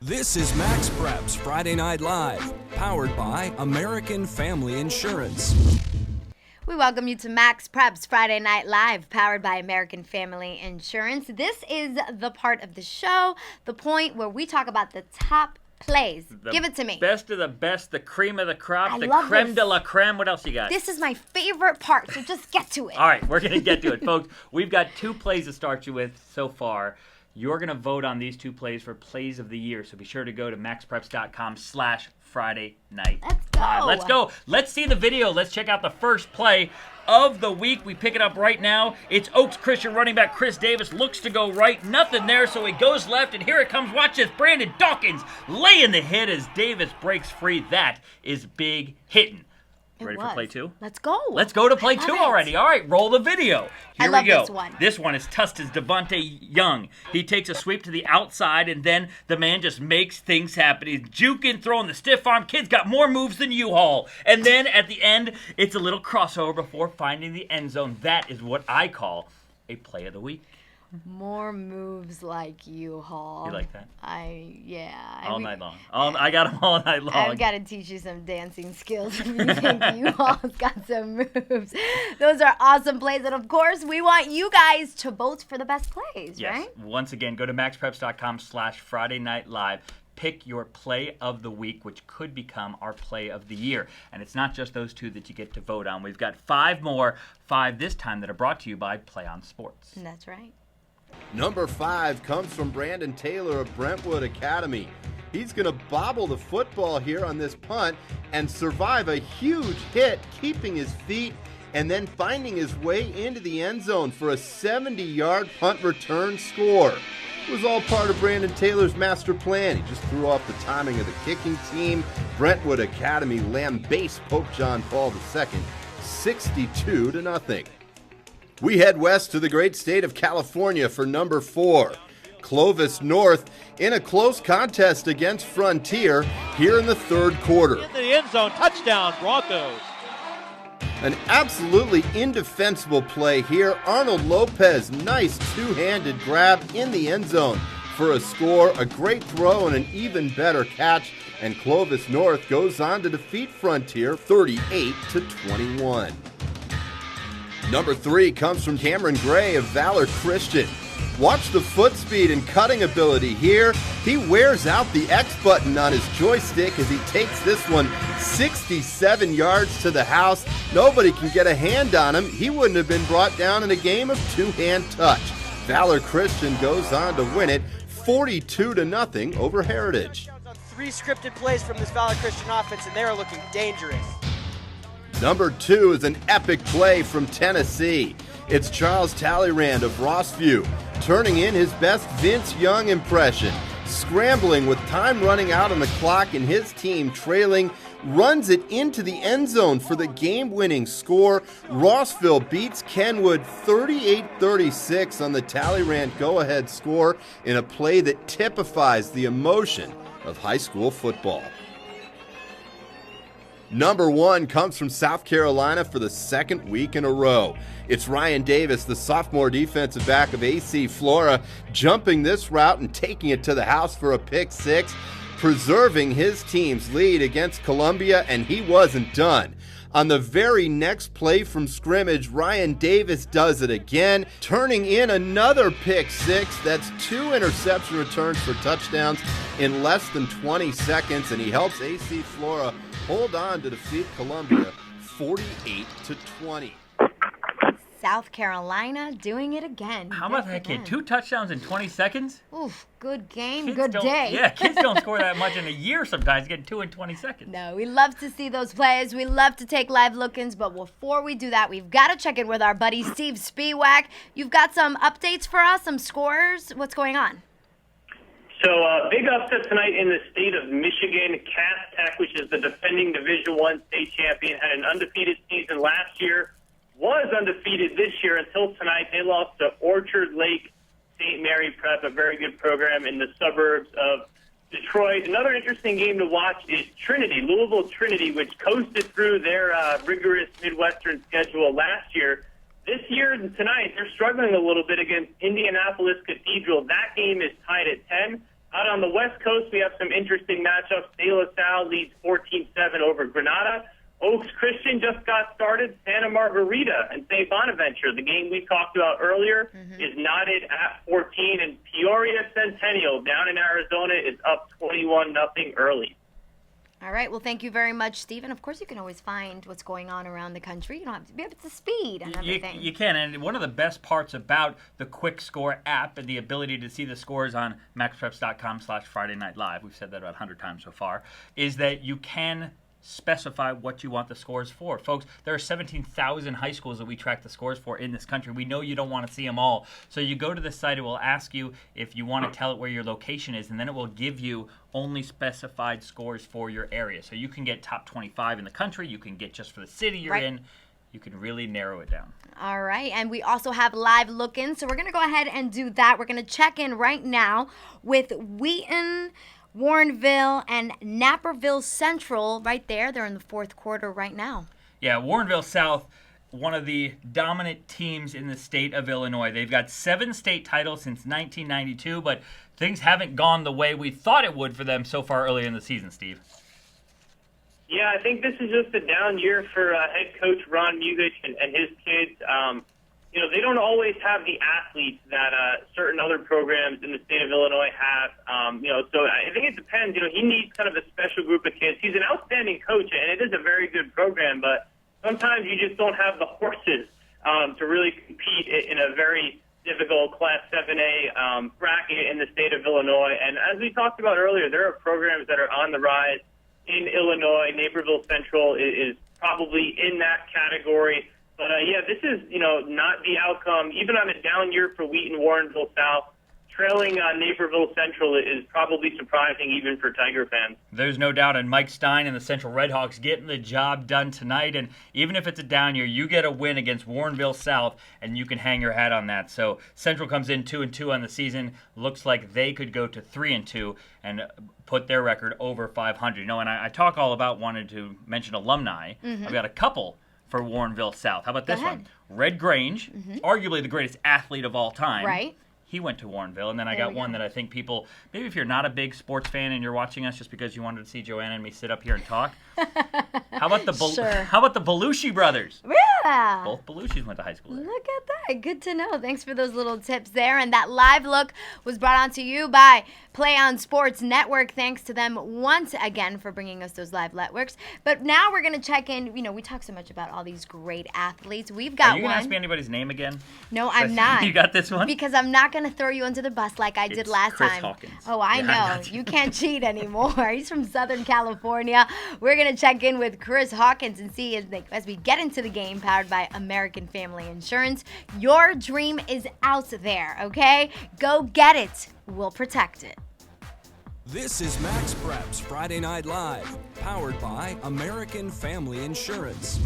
This is MaxPreps Friday Night Live, powered by American Family Insurance. We welcome you to MaxPreps Friday Night Live, powered by American Family Insurance. This is the part of the show, the point where we talk about the top plays. Give it to me. Best of the best, the cream of the crop, the love creme this. de la creme. What else you got? This is my favorite part, so just get to it. All right, we're going to get to it, folks. We've got two plays to start you with so far. You're going to vote on these two plays for plays of the year, so be sure to go to maxpreps.com/Friday Night Let's go. Live. Let's go. Let's see the video. Let's check out the first play of the week. We pick it up right now. It's Oaks Christian running back Chris Davis. Looks to go right. Nothing there, so he goes left, and here it comes. Watch this. Brandon Dawkins laying the hit as Davis breaks free. That is big hitting. Ready for play two? Let's go. Let's go to play two already. All right, roll the video. Here we go. This one. This one is Tustin's Devontae Young. He takes a sweep to the outside, and then the man just makes things happen. He's juking, throwing the stiff arm. Kid's got more moves than U-Haul. And then at the end, it's a little crossover before finding the end zone. That is what I call a play of the week. More moves like U-Haul. You like that? Yeah. All night long. I got them all night long. I've got to teach you some dancing skills if you think U-Haul's got some moves. Those are awesome plays. And, of course, we want you guys to vote for the best plays, yes. right? Once again, go to maxpreps.com/Friday Night Live. Pick your play of the week, which could become our play of the year. And it's not just those two that you get to vote on. We've got five this time, that are brought to you by Play On Sports. That's right. Number 5 comes from Brandon Taylor of Brentwood Academy. He's going to bobble the football here on this punt and survive a huge hit, keeping his feet and then finding his way into the end zone for a 70-yard punt return score. It was all part of Brandon Taylor's master plan. He just threw off the timing of the kicking team. Brentwood Academy lambasted Pope John Paul II 62-0. We head west to the great state of California for number 4. Clovis North in a close contest against Frontier here in the third quarter. In the end zone, touchdown, Broncos. An absolutely indefensible play here. Arnold Lopez, nice two-handed grab in the end zone for a score, a great throw, and an even better catch. And Clovis North goes on to defeat Frontier 38-21. Number 3 comes from Cameron Gray of Valor Christian. Watch the foot speed and cutting ability here. He wears out the X button on his joystick as he takes this one 67 yards to the house. Nobody can get a hand on him. He wouldn't have been brought down in a game of two-hand touch. Valor Christian goes on to win it 42-0 over Heritage. 3 scripted plays from this Valor Christian offense, and they are looking dangerous. Number 2 is an epic play from Tennessee. It's Charles Talleyrand of Rossview turning in his best Vince Young impression. Scrambling with time running out on the clock and his team trailing, runs it into the end zone for the game-winning score. Rossville beats Kenwood 38-36 on the Talleyrand go-ahead score in a play that typifies the emotion of high school football. Number 1 comes from South Carolina for the second week in a row. It's Ryan Davis, the sophomore defensive back of AC Flora, jumping this route and taking it to the house for a pick 6, preserving his team's lead against Columbia, and he wasn't done. On the very next play from scrimmage, Ryan Davis does it again, turning in another pick 6. That's 2 interception returns for touchdowns in less than 20 seconds, and he helps AC Flora hold on to defeat Columbia 48-20. South Carolina doing it again. How about that kid? 2 touchdowns in 20 seconds? Oof, good game, Kids good day. Yeah, kids don't score that much in a year sometimes, getting 2 in 20 seconds. No, we love to see those plays. We love to take live look-ins, but before we do that, we've got to check in with our buddy Steve Spiewak. You've got some updates for us, some scores. What's going on? So, big upset tonight in the state of Michigan. Cass Tech, which is the defending Division I state champion, had an undefeated season last year, was undefeated this year until tonight. They lost to Orchard Lake St. Mary Prep, a very good program in the suburbs of Detroit. Another interesting game to watch is Trinity, Louisville Trinity, which coasted through their rigorous Midwestern schedule last year. This year and tonight, they're struggling a little bit against Indianapolis Cathedral. That game is tied at 10. Out on the West Coast, we have some interesting matchups. De La Salle leads 14-7 over Granada. Oaks Christian just got started. Santa Margarita and St. Bonaventure, the game we talked about earlier, is knotted at 14. And Peoria Centennial down in Arizona is up 21-0 early. All right. Well, thank you very much, Stephen. Of course, you can always find what's going on around the country. You don't have to be up to speed and everything. You can. And one of the best parts about the Quick Score app and the ability to see the scores on MaxPreps.com/Friday Night Live, we've said that about 100 times so far, is that you can specify what you want the scores for. Folks, there are 17,000 high schools that we track the scores for in this country. We know you don't want to see them all. So you go to the site, it will ask you if you want to tell it where your location is, and then it will give you only specified scores for your area. So you can get top 25 in the country, you can get just for the city you're in. You can really narrow it down. All right, and we also have live look-in, so we're going to go ahead and do that. We're going to check in right now with Wheaton, Warrenville, and Naperville Central right there. They're in the fourth quarter right now. Yeah, Warrenville South, one of the dominant teams in the state of Illinois. They've got 7 state titles since 1992, but things haven't gone the way we thought it would for them so far early in the season, Steve. Yeah, I think this is just a down year for head coach Ron Muhich and his kids. You know, they don't always have the athletes that certain other programs in the state of Illinois have. You know, so I think it depends. You know, he needs kind of a special group of kids. He's an outstanding coach, and it is a very good program, but sometimes you just don't have the horses to really compete in a very difficult Class 7A bracket in the state of Illinois. And as we talked about earlier, there are programs that are on the rise in Illinois. Naperville Central is probably in that category. But, yeah, this is, you know, not the outcome. Even on a down year for Wheaton, Warrenville South, trailing Naperville Central is probably surprising even for Tiger fans. There's no doubt, and Mike Stein and the Central Redhawks getting the job done tonight. And even if it's a down year, you get a win against Warrenville South, and you can hang your hat on that. So Central comes in 2-2 on the season. Looks like they could go to 3-2 and put their record over 500. You know, and I talk all about wanting to mention alumni. I've got a couple for Warrenville South. How about this one? Red Grange, arguably the greatest athlete of all time. Right. He went to Warrenville, and then I got one that I think people, maybe if you're not a big sports fan and you're watching us just because you wanted to see Joanna and me sit up here and talk, how about the Belushi brothers? Yeah. Both Belushis went to high school there. Look at that. Good to know. Thanks for those little tips there. And that live look was brought on to you by Play on Sports Network. Thanks to them once again for bringing us those live networks. But now we're going to check in. You know, we talk so much about all these great athletes. We've got one. Are you going to ask me anybody's name again? No, I'm not. You got this one? Because I'm not going to throw you under the bus like I did last Chris time. Hawkins. Oh, I know. You can't cheat anymore. He's from Southern California. We're going to check in with Chris Hawkins and see as we get into the game powered by American Family Insurance. Your dream is out there, okay? Go get it. We'll protect it. This is MaxPreps Friday Night Live, powered by American Family Insurance.